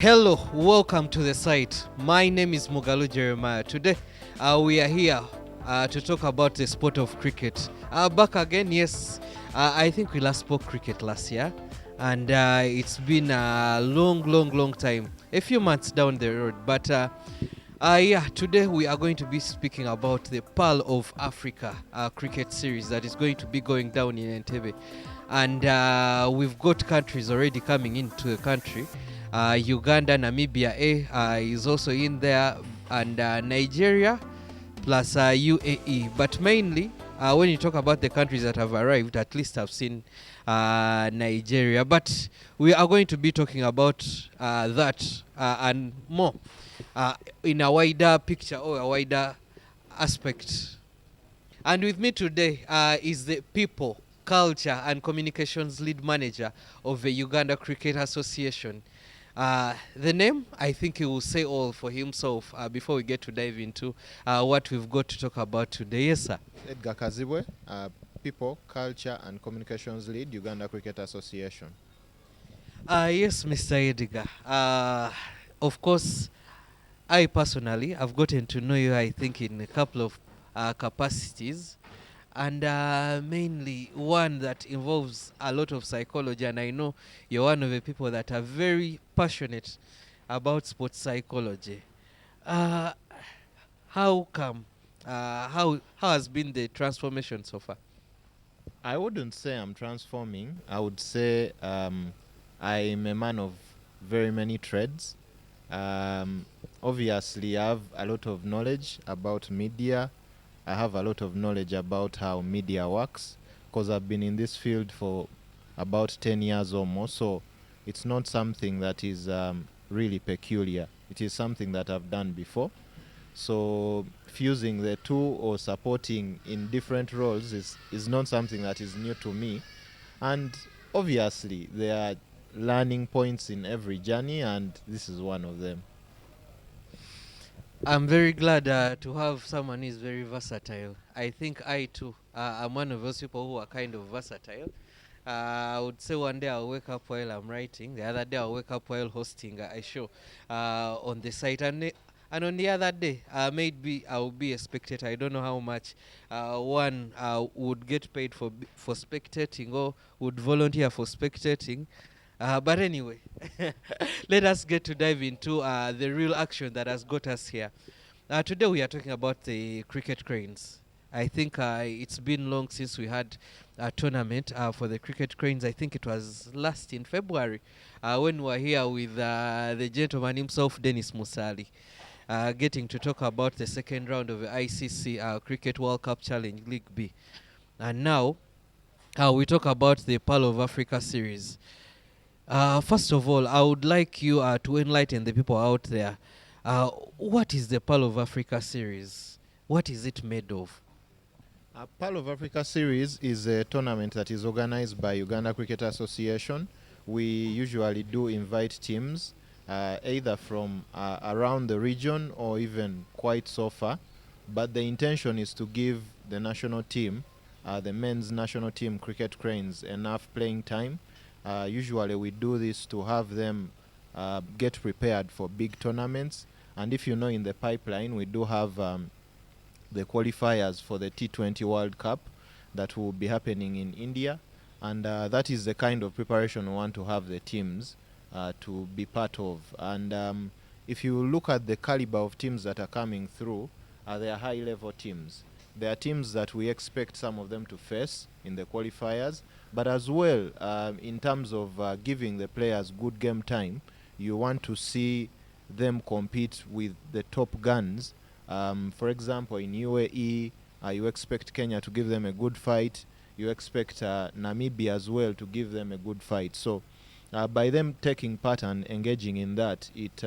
Hello, welcome to the site. My name is Mugalu Jeremiah. Today, we are here to talk about the sport of cricket. Back again, yes. I think we last spoke cricket last year, and it's been a long time, a few months down the road. But yeah, today we are going to be speaking about the Pearl of Africa cricket series that is going to be going down in Entebbe. And we've got countries already coming into the country. Uganda, Namibia is also in there, and Nigeria plus UAE. But mainly, when you talk about the countries that have arrived, at least I've seen Nigeria. But we are going to be talking about that and more in a wider picture or a wider aspect. And with me today is the People, Culture and Communications Lead Manager of the Uganda Cricket Association. The name, I think he will say all for himself before we get to dive into what we've got to talk about today. Yes, sir. Edgar Kazibwe, People, Culture and Communications Lead, Uganda Cricket Association. Yes, Mr. Edgar. Of course, I personally have gotten to know you, I think, in a couple of capacities, and mainly one that involves a lot of psychology. And I know you're one of the people that are very passionate about sports psychology. Uh, how come? How has been the transformation so far? I wouldn't say I'm transforming. I would say I'm a man of very many trades. Um, Obviously, I have a lot of knowledge about media. I have a lot of knowledge about how media works because I've been in this field for about 10 years or more. So it's not something that is really peculiar. It is something that I've done before. So fusing the two or supporting in different roles is not something that is new to me. And obviously, there are learning points in every journey, and this is one of them. I'm very glad to have someone who is very versatile. I think I too am one of those people who are kind of versatile. I would say one day I'll wake up while I'm writing. The other day I'll wake up while hosting a show on the site, and on the other day maybe I'll be a spectator. I don't know how much one would get paid for spectating or would volunteer for spectating. But anyway, let us get to dive into the real action that has got us here. Today we are talking about the cricket cranes. I think it's been long since we had a tournament for the cricket cranes. I think it was last in February when we were here with the gentleman himself, Dennis Musali, getting to talk about the second round of the ICC Cricket World Cup Challenge League B. And now we talk about the Pearl of Africa series. First of all, I would like you to enlighten the people out there. What is the Pearl of Africa series? What is it made of? Pearl of Africa Series is a tournament that is organized by Uganda Cricket Association. We usually do invite teams either from around the region or even quite so far. But the intention is to give the national team, the men's national team Cricket Cranes, enough playing time. Usually we do this to have them get prepared for big tournaments. And if you know, in the pipeline, we do have the qualifiers for the T20 World Cup that will be happening in India. And that is the kind of preparation we want to have the teams to be part of. And if you look at the caliber of teams that are coming through, they are high-level teams. There are teams that we expect some of them to face in the qualifiers, but as well, in terms of giving the players good game time, you want to see them compete with the top guns. For example, in UAE, you expect Kenya to give them a good fight. You expect Namibia as well to give them a good fight. So by them taking part and engaging in that, it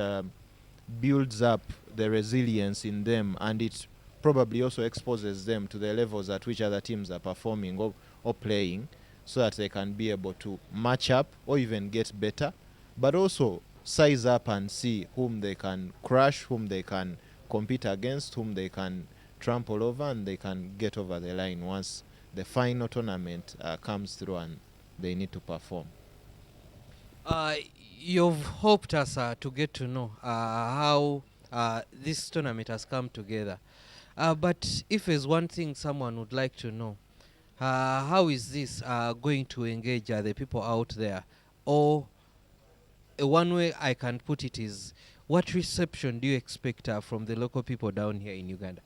builds up the resilience in them, and it probably also exposes them to the levels at which other teams are performing or playing, so that they can be able to match up or even get better, but also size up and see whom they can crush, whom they can compete against, whom they can trample over, and they can get over the line once the final tournament comes through and they need to perform. Uh, You've hoped us to get to know how this tournament has come together. But if there's one thing someone would like to know, how is this going to engage the people out there? Or one way I can put it is, what reception do you expect from the local people down here in Uganda?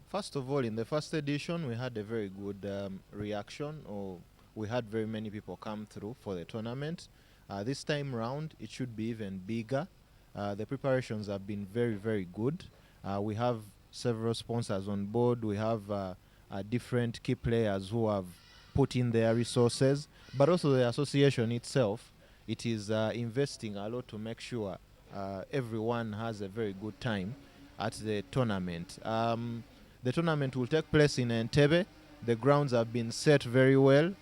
First of all, in the first edition, we had a very good reaction, or we had very many people come through for the tournament. This time round, it should be even bigger. The preparations have been very, very good. We have several sponsors on board. We have different key players who have put in their resources, but also the association itself. It is investing a lot to make sure everyone has a very good time at the tournament. The tournament will take place in Entebbe. The grounds have been set very well.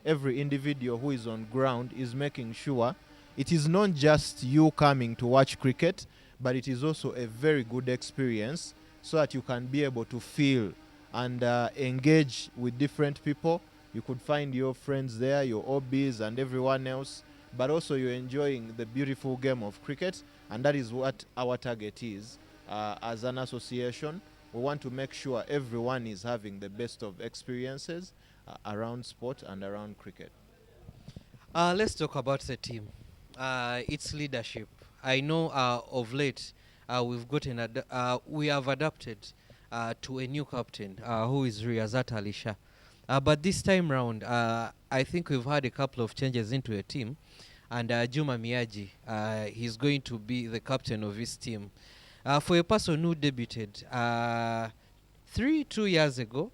Every individual who is on ground is making sure it is not just you coming to watch cricket, but it is also a very good experience so that you can be able to feel and engage with different people. You could find your friends there, your hobbies and everyone else, but also you're enjoying the beautiful game of cricket, and that is what our target is as an association. We want to make sure everyone is having the best of experiences around sport and around cricket. Let's talk about the team, its leadership. I know of late we have adapted to a new captain who is Riyazat Alisha. But this time round, I think we've had a couple of changes into the team, and Juma Miyaji, he's going to be the captain of his team. For a person who debuted 2 years ago,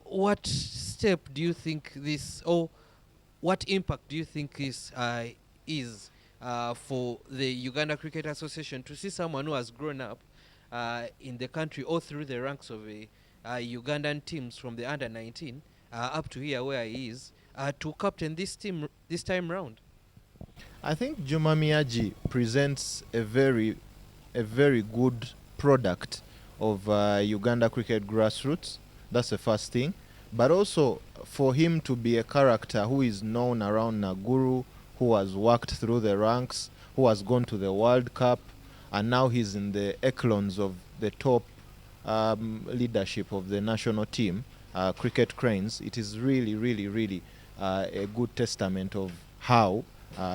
what step do you think this, or what impact do you think this is for the Uganda Cricket Association to see someone who has grown up in the country or through the ranks of Ugandan teams from the under 19 up to here where he is to captain this team this time round? I think Juma Miyaji presents a very good product of Uganda cricket grassroots. That's the first thing. But also for him to be a character who is known around Naguru, who has worked through the ranks, who has gone to the World Cup, and now he's in the echelons of the top leadership of the national team, Cricket Cranes. It is really a good testament of how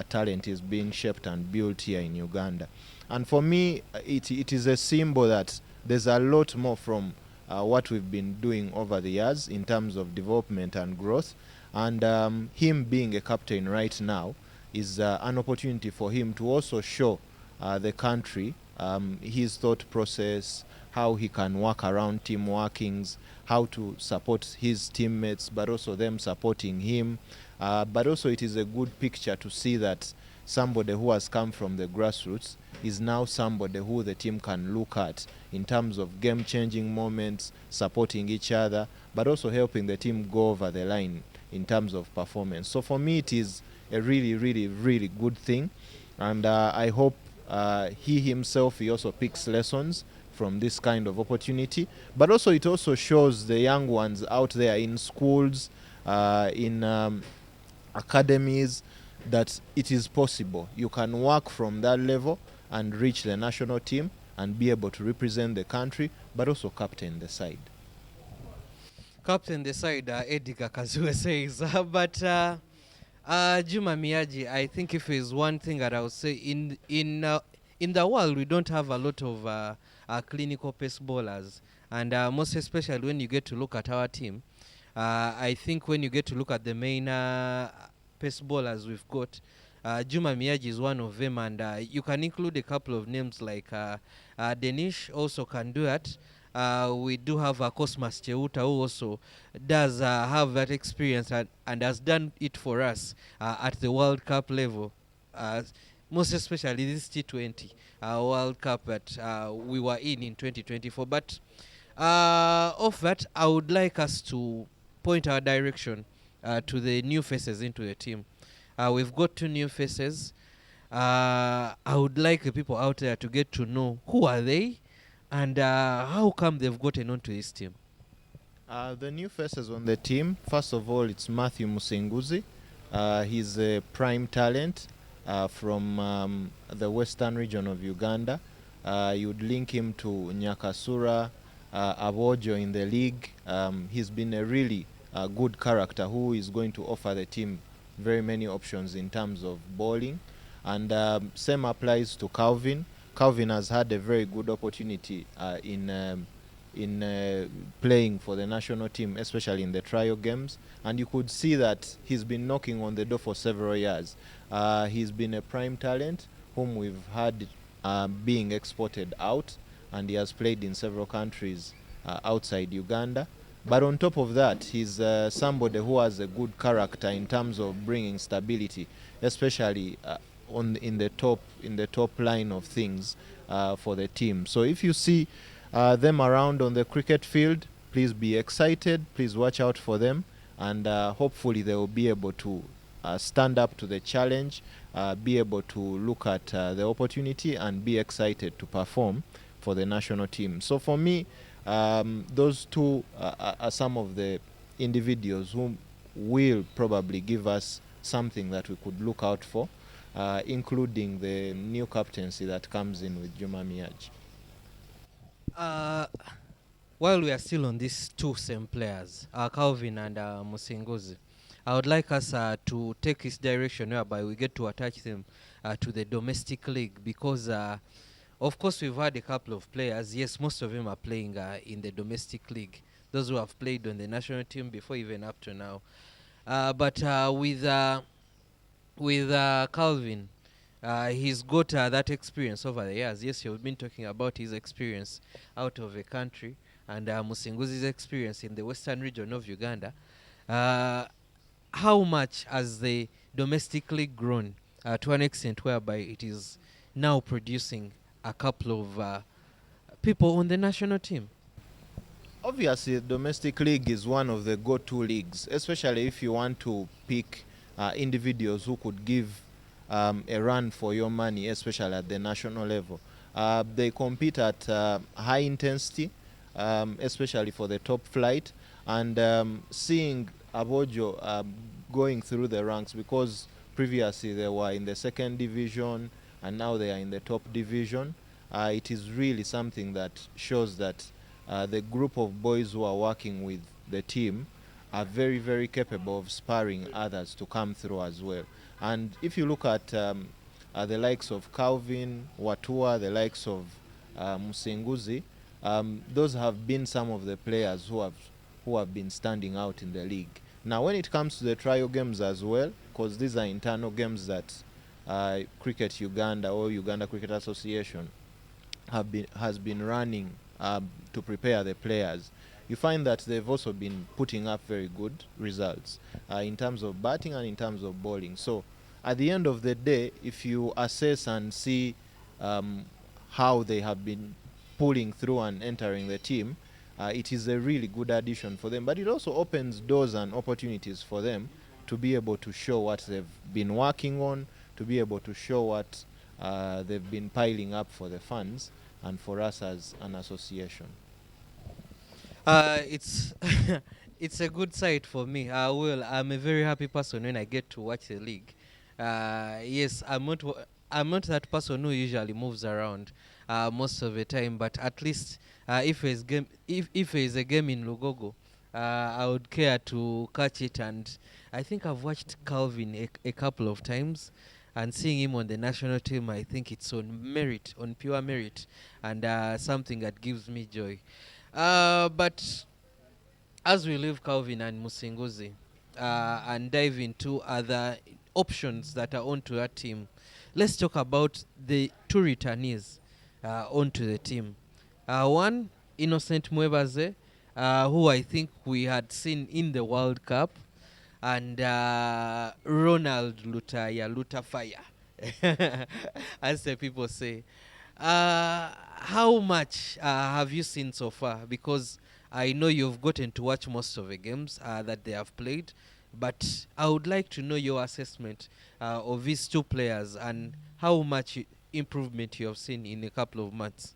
talent is being shaped and built here in Uganda. And for me, it is a symbol that there's a lot more from what we've been doing over the years in terms of development and growth. And him being a captain right now is an opportunity for him to also show the country his thought process, how he can work around team workings, how to support his teammates, but also them supporting him. But also it is a good picture to see that somebody who has come from the grassroots is now somebody who the team can look at in terms of game-changing moments, supporting each other, but also helping the team go over the line in terms of performance. So for me, it is a really good thing, and I hope he himself, he also picks lessons from this kind of opportunity. But also it also shows the young ones out there in schools, in academies, that it is possible. You can work from that level and reach the national team and be able to represent the country, but also captain the side. Captain the side, Edgar Kazibwe says. But Juma Miyaji, I think if there's one thing that I would say, in the world we don't have a lot of clinical pace bowlers, and most especially when you get to look at our team. I think when you get to look at the main pace bowlers we've got, Juma Miyaji is one of them, and you can include a couple of names like Denish also can do it. We do have Cosmas Cheuta, who also does have that experience and has done it for us at the World Cup level, most especially this T20 World Cup that we were in 2024. But of that, I would like us to point our direction to the new faces into the team. We've got 2 new faces. I would like the people out there to get to know who are they and how come they've gotten onto this team. The new faces on the team, first of all, it's Matthew Musinguzi. He's a prime talent. from the western region of Uganda. You'd link him to Nyakasura, Abojo in the league. He's been a really good character who is going to offer the team very many options in terms of bowling. And same applies to Calvin. Calvin has had a very good opportunity in playing for the national team, especially in the trial games. And you could see that he's been knocking on the door for several years. He's been a prime talent whom we've had being exported out, and he has played in several countries outside Uganda. But on top of that, he's somebody who has a good character in terms of bringing stability, especially in the top line of things for the team. So if you see them around on the cricket field, please be excited. Please watch out for them, and hopefully they will be able to stand up to the challenge, be able to look at the opportunity, and be excited to perform for the national team. So for me, those two are some of the individuals who will probably give us something that we could look out for, including the new captaincy that comes in with Juma Miyaji. Uh, while we are still on these two same players, Calvin and Musinguzi, I would like us to take this direction whereby we get to attach them to the domestic league, because of course we've had a couple of players. Yes, most of them are playing in the domestic league, those who have played on the national team before, even up to now. But with Calvin, he's got that experience over the years. Yes, you've been talking about his experience out of the country, and Musinguzi's experience in the western region of Uganda. Uh, how much has the domestic league grown to an extent whereby it is now producing a couple of people on the national team? Obviously, the domestic league is one of the go-to leagues, especially if you want to pick individuals who could give a run for your money, especially at the national level. They compete at high intensity, especially for the top flight, and seeing Abojo going through the ranks, because previously they were in the second division and now they are in the top division. It is really something that shows that the group of boys who are working with the team are very, very capable of sparring others to come through as well. And if you look at the likes of Calvin, Watua, the likes of Musinguzi, those have been some of the players who have been standing out in the league. Now, when it comes to the trial games as well, because these are internal games that Cricket Uganda or Uganda Cricket Association has been running to prepare the players, you find that they've also been putting up very good results in terms of batting and in terms of bowling. So at the end of the day, if you assess and see how they have been pulling through and entering the team, it is a really good addition for them. But it also opens doors and opportunities for them to be able to show what they've been working on, to be able to show what they've been piling up for the fans and for us as an association. It's it's a good sight for me. I'm a very happy person when I get to watch the league. Yes, I'm not that person who usually moves around most of the time, but at least if there's a game in Lugogo, I would care to catch it. And I think I've watched Calvin a couple of times, and seeing him on the national team, I think it's on merit, on pure merit, and something that gives me joy. But as we leave Calvin and Musinguzi and dive into other options that are onto that team, let's talk about the two returnees onto the team. One, Innocent Mwebaze, who I think we had seen in the World Cup, and Ronald Lutaya, Lutafire, as the people say. How much have you seen so far? Because I know you've gotten to watch most of the games that they have played, but I would like to know your assessment of these two players and how much improvement you have seen in a couple of months.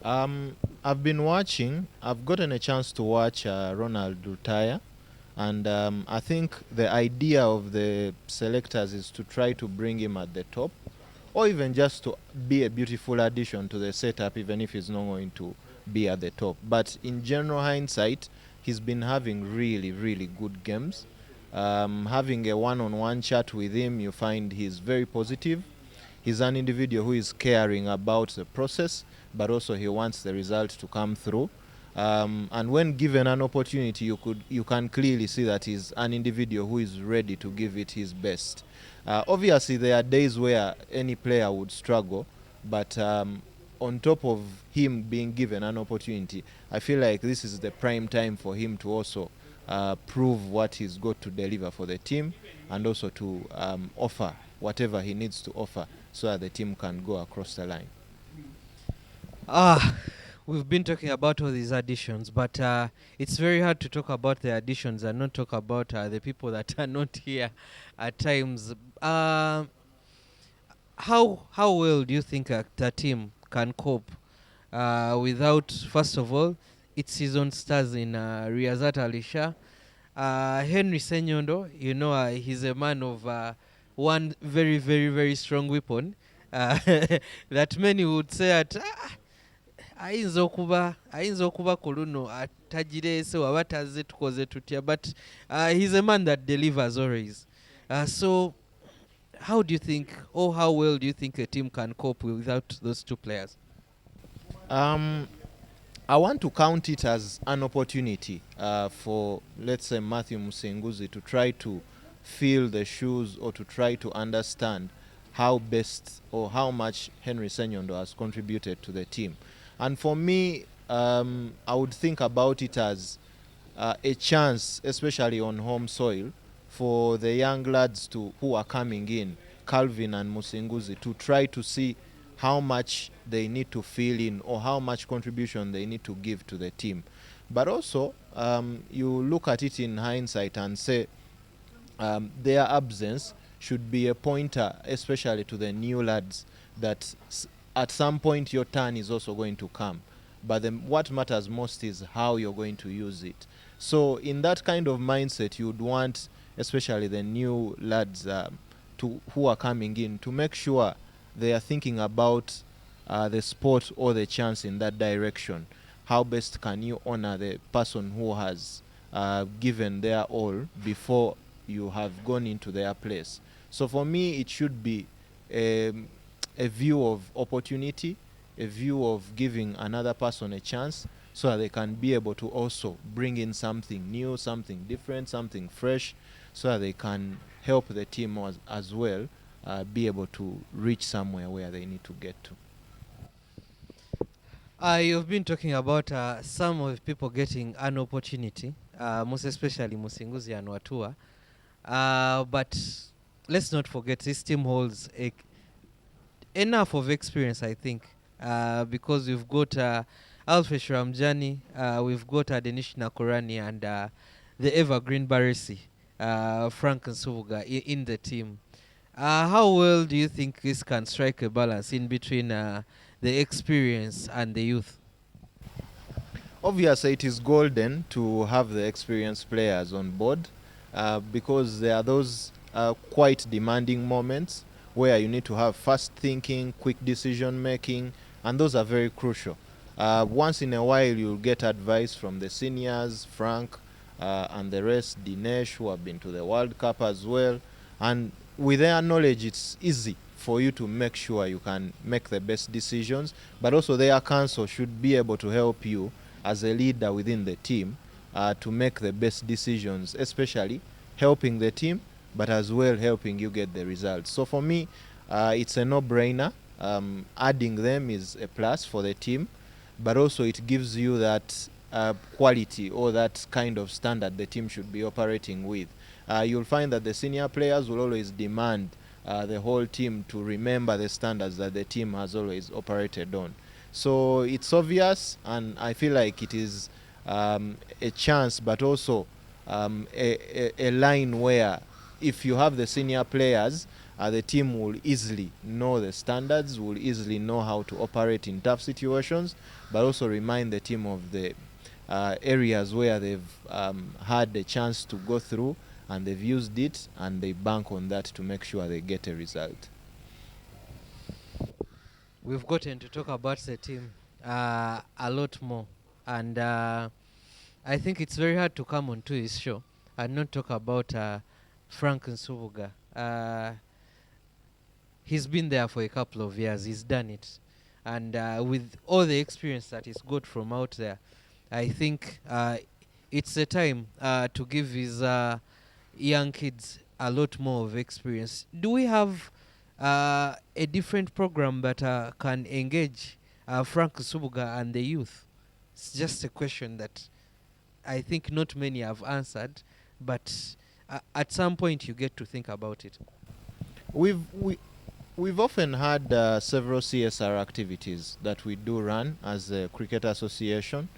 I've been watching. I've gotten a chance to watch Ronald Lutaya. And I think the idea of the selectors is to try to bring him at the top, or even just to be a beautiful addition to the setup, even if he's not going to be at the top. But in general hindsight, he's been having really, really good games. Having a one-on-one chat with him, you find he's very positive. He's an individual who is caring about the process, but also he wants the result to come through. And when given an opportunity, you can clearly see that he's an individual who is ready to give it his best. Obviously, there are days where any player would struggle, but on top of him being given an opportunity, I feel like this is the prime time for him to also prove what he's got to deliver for the team, and also to offer whatever he needs to offer so that the team can go across the line. We've been talking about all these additions, but it's very hard to talk about the additions and not talk about the people that are not here at times. How well do you think the team can cope without, first of all, its season stars in Riyazat Alisha, Henry Senyondo? You know, he's a man of one very, very, very strong weapon that many would say at ayinza okuba ku luno atagireese waba tazze tukoze tutya, but he's a man that delivers always. So how do you think, or how well do you think a team can cope without those two players? I want to count it as an opportunity for, let's say, Matthew Musinguzi to try to fill the shoes, or to try to understand how best or how much Henry Senyondo has contributed to the team. And for me, I would think about it as a chance, especially on home soil, for the young lads who are coming in, Calvin and Musinguzi, to try to see how much they need to fill in, or how much contribution they need to give to the team. But also, you look at it in hindsight and say their absence should be a pointer, especially to the new lads, that at some point your turn is also going to come. But what matters most is how you're going to use it. So in that kind of mindset, you would want, especially the new lads who are coming in, to make sure they are thinking about the sport or the chance in that direction. How best can you honor the person who has given their all before you have gone into their place? So for me, it should be a view of opportunity, a view of giving another person a chance, so that they can be able to also bring in something new, something different, something fresh, so that they can help the team as well be able to reach somewhere where they need to get to. You've been talking about some of the people getting an opportunity, most especially Musinguzi and Watua. But let's not forget, this team holds enough of experience, I think, because we've got Alfresh Ramjani, we've got Denish Nakorani, and the evergreen Barisi, Frank Nsubuga, in the team. How well do you think this can strike a balance in between the experience and the youth? Obviously, it is golden to have the experienced players on board because there are those quite demanding moments where you need to have fast thinking, quick decision making, and those are very crucial. Once in a while, you'll get advice from the seniors, Frank and the rest, Dinesh, who have been to the World Cup as well. And with their knowledge, it's easy for you to make sure you can make the best decisions, but also their counsel should be able to help you as a leader within the team to make the best decisions, especially helping the team, but as well helping you get the results. So for me, it's a no-brainer. Adding them is a plus for the team, but also it gives you that quality or that kind of standard the team should be operating with. You'll find that the senior players will always demand the whole team to remember the standards that the team has always operated on. So it's obvious, and I feel like it is a chance, but also a line where if you have the senior players, the team will easily know the standards, will easily know how to operate in tough situations, but also remind the team of the areas where they've had a chance to go through, and they've used it, and they bank on that to make sure they get a result. We've gotten to talk about the team a lot more, and I think it's very hard to come onto his show and not talk about Frank Nsubuga. He's been there for a couple of years. He's done it, and with all the experience that he's got from out there, I think it's a time to give his young kids a lot more of experience. Do we have a different program that can engage Frank Subuga and the youth? It's just a question that I think not many have answered, but at some point you get to think about it. We've we, we've often had several CSR activities that we do run as a cricket association.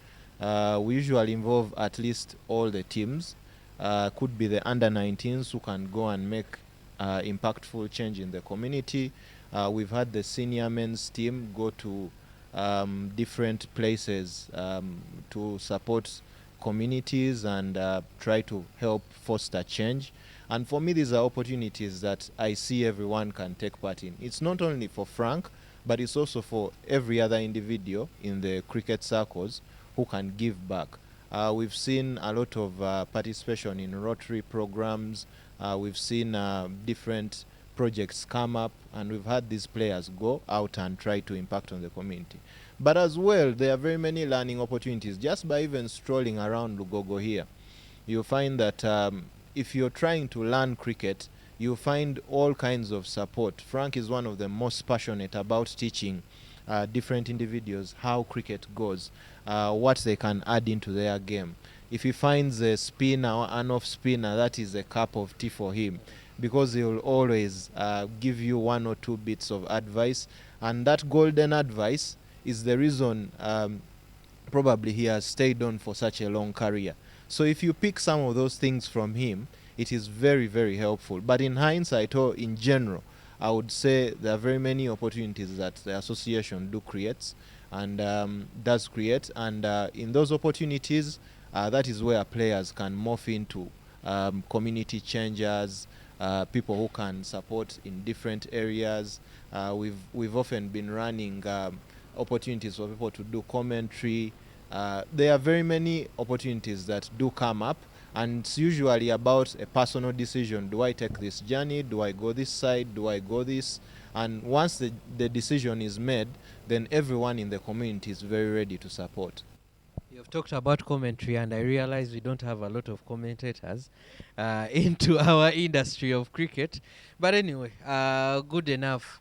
We usually involve at least all the teams. Could be the under 19s who can go and make impactful change in the community. We've had the senior men's team go to different places to support communities and try to help foster change. And for me, these are opportunities that I see everyone can take part in. It's not only for Frank, but it's also for every other individual in the cricket circles who can give back. We've seen a lot of participation in Rotary programs. We've seen different projects come up, and we've had these players go out and try to impact on the community. But as well, there are very many learning opportunities just by even strolling around Lugogo here. You'll find that if you're trying to learn cricket, you'll find all kinds of support. Frank is one of the most passionate about teaching different individuals how cricket goes, what they can add into their game. If he finds a spinner or an off spinner, that is a cup of tea for him, because he will always give you one or two bits of advice, and that golden advice is the reason probably he has stayed on for such a long career. So if you pick some of those things from him, it is very, very helpful. But in hindsight, or in general, I would say there are very many opportunities that the association does create, and in those opportunities, that is where players can morph into community changers, people who can support in different areas. We've often been running opportunities for people to do commentary. There are very many opportunities that do come up, and it's usually about a personal decision. Do I take this journey? Do I go this side? Do I go this? And once the decision is made, then everyone in the community is very ready to support. You've talked about commentary, and I realize we don't have a lot of commentators into our industry of cricket. But anyway, good enough.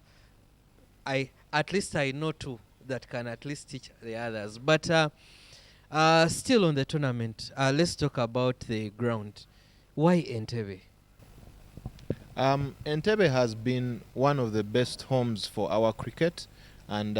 At least I know two that can at least teach the others. But still on the tournament, let's talk about the ground. Why Entebbe? Entebbe has been one of the best homes for our cricket, and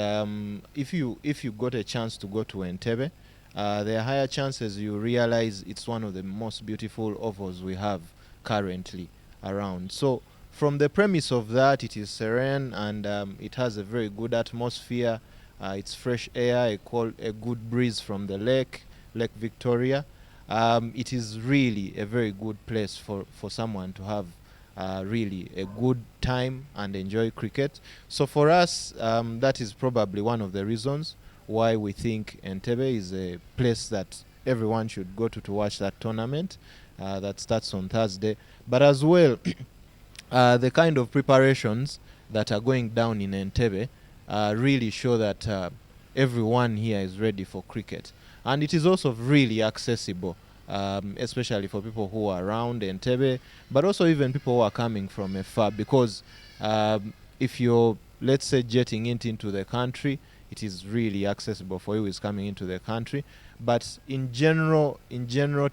if you got a chance to go to Entebbe, there are higher chances you realize it's one of the most beautiful ovals we have currently around. So from the premise of that, it is serene, and it has a very good atmosphere. It's fresh air, a good breeze from the Lake Victoria. It is really a very good place for someone to have really a good time and enjoy cricket. So for us, that is probably one of the reasons why we think Entebbe is a place that everyone should go to watch that tournament that starts on Thursday. But as well, the kind of preparations that are going down in Entebbe really show that everyone here is ready for cricket. And it is also really accessible, especially for people who are around Entebbe, but also even people who are coming from afar, because if you're, let's say, jetting it into the country, it is really accessible for you who is coming into the country. But in general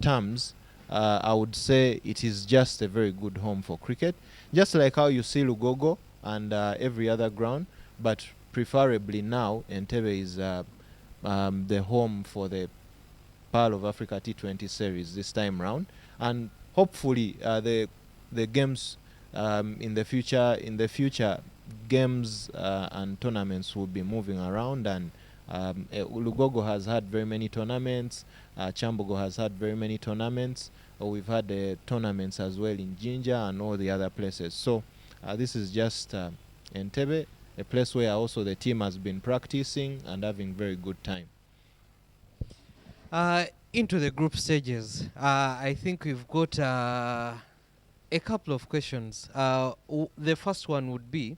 terms, I would say it is just a very good home for cricket, just like how you see Lugogo and every other ground. But preferably now, Entebbe is the home for the Pearl of Africa T20 series this time round, and hopefully the games in the future games and tournaments will be moving around, and Lugogo has had very many tournaments. Chambogo has had very many tournaments. We've had tournaments as well in Jinja and all the other places. So this is just Entebbe, a place where also the team has been practicing and having very good time. Into the group stages, I think we've got a couple of questions. The first one would be,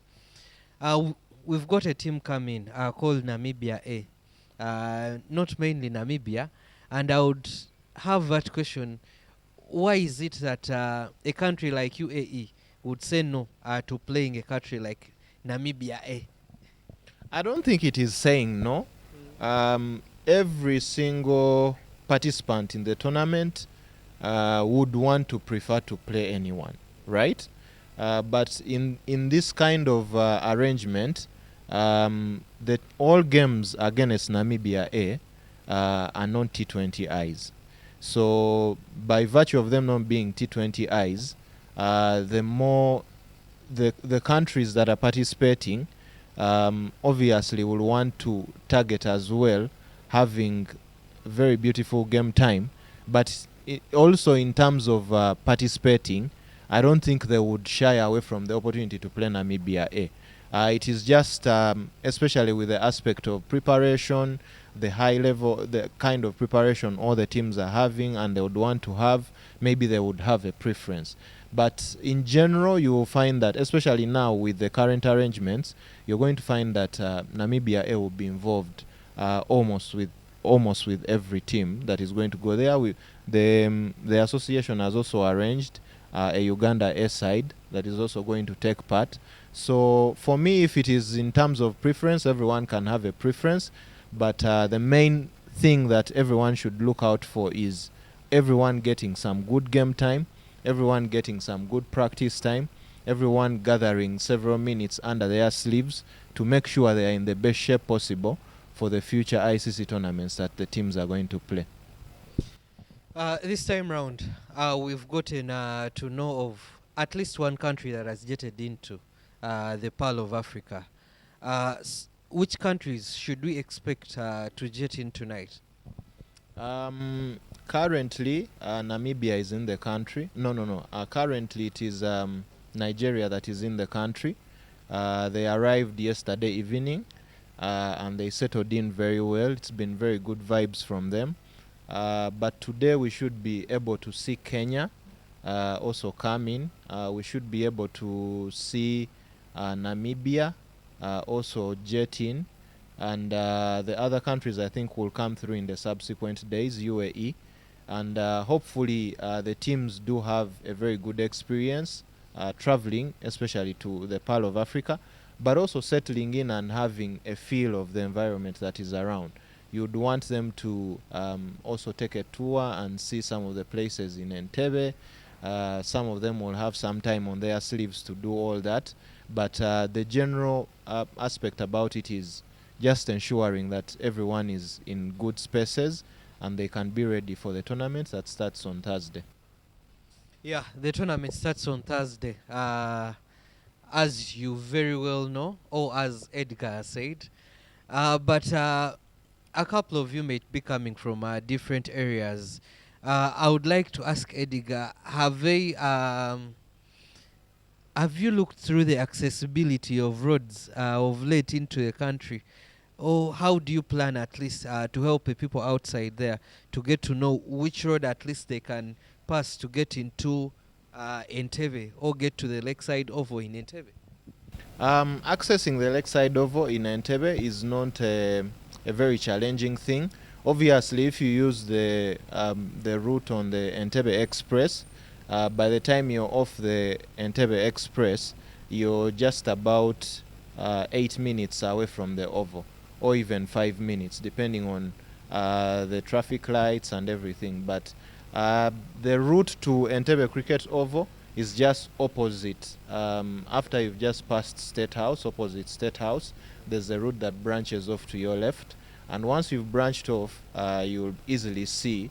we've got a team coming called Namibia A. Not mainly Namibia, and I would have that question: why is it that a country like UAE would say no to playing a country like Namibia A? I don't think it is saying no. Every single participant in the tournament would want to prefer to play anyone, right? But in this kind of arrangement, that all games against Namibia A are non T20 Is. So by virtue of them not being T20 Is, the more the countries that are participating obviously will want to target as well having very beautiful game time, but also in terms of participating, I don't think they would shy away from the opportunity to play Namibia A. It is just especially with the aspect of preparation, the high level, the kind of preparation all the teams are having and they would want to have, maybe they would have a preference. But in general, you will find that, especially now with the current arrangements, you're going to find that Namibia A will be involved almost with every team that is going to go there. The association has also arranged a Uganda A side that is also going to take part. So for me, if it is in terms of preference, everyone can have a preference. But the main thing that everyone should look out for is everyone getting some good game time, everyone getting some good practice time, everyone gathering several minutes under their sleeves to make sure they are in the best shape possible for the future ICC tournaments that the teams are going to play. This time round, we've gotten to know of at least one country that has jetted into the Pearl of Africa. Which countries should we expect to jet in tonight? Currently, Namibia is in the country. No. Currently, it is Nigeria that is in the country. They arrived yesterday evening and they settled in very well. It's been very good vibes from them. But today we should be able to see Kenya also come in. We should be able to see Namibia also jet in. And the other countries I think will come through in the subsequent days, UAE. And hopefully the teams do have a very good experience traveling, especially to the Pearl of Africa, but also settling in and having a feel of the environment that is around. You'd want them to also take a tour and see some of the places in Entebbe. Some of them will have some time on their sleeves to do all that. But the general aspect about it is just ensuring that everyone is in good spaces and they can be ready for the tournament that starts on Thursday. Yeah, the tournament starts on Thursday. As you very well know, or as Edgar said. But a couple of you may be coming from different areas. I would like to ask Edgar, have you looked through the accessibility of roads of late into the country? Or how do you plan at least to help the people outside there to get to know which road at least they can pass to get into Entebbe or get to the lakeside oval in Entebbe? Accessing the lakeside oval in Entebbe is not a very challenging thing. Obviously, if you use the route on the Entebbe Express, by the time you're off the Entebbe Express, you're just about 8 minutes away from the oval, or even 5 minutes, depending on the traffic lights and everything. But the route to Entebbe Cricket Oval is just opposite. After you've just passed State House, opposite State House, there's a route that branches off to your left. And once you've branched off, you'll easily see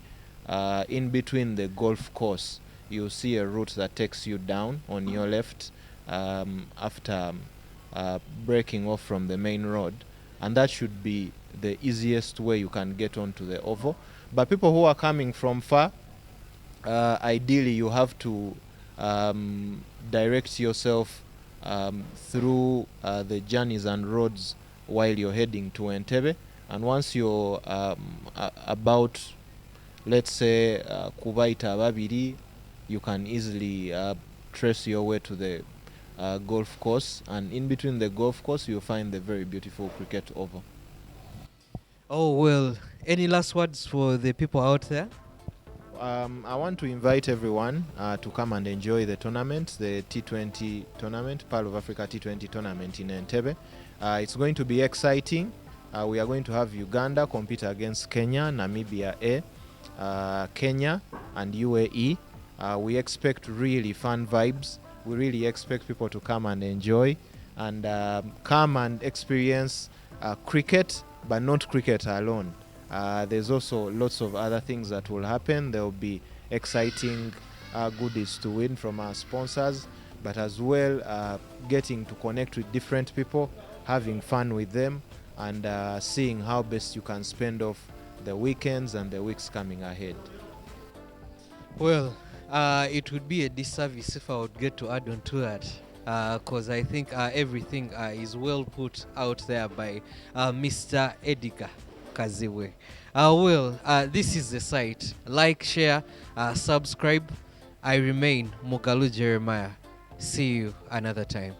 in between the golf course, you'll see a route that takes you down on your left after breaking off from the main road. and that should be the easiest way you can get onto the oval. But people who are coming from far, ideally you have to direct yourself through the journeys and roads while you're heading to Entebbe, and once you're about, let's say, Kubaita Babiri, you can easily trace your way to the golf course, and in between the golf course you'll find the very beautiful cricket oval. Oh, well, any last words for the people out there? I want to invite everyone to come and enjoy the tournament, the T20 tournament, Pearl of Africa T20 tournament in Entebbe. It's going to be exciting. We are going to have Uganda compete against Kenya, Namibia A, Kenya and UAE. We expect really fun vibes. We really expect people to come and enjoy and come and experience cricket, but not cricket alone. There's also lots of other things that will happen. There will be exciting goodies to win from our sponsors, but as well getting to connect with different people, having fun with them, and seeing how best you can spend off the weekends and the weeks coming ahead. Well, it would be a disservice if I would get to add on to that, because I think everything is well put out there by Mr. Edgar Kazibwe. Well, this is the site. Like, share, subscribe. I remain Mugalu Jeremiah. See you another time.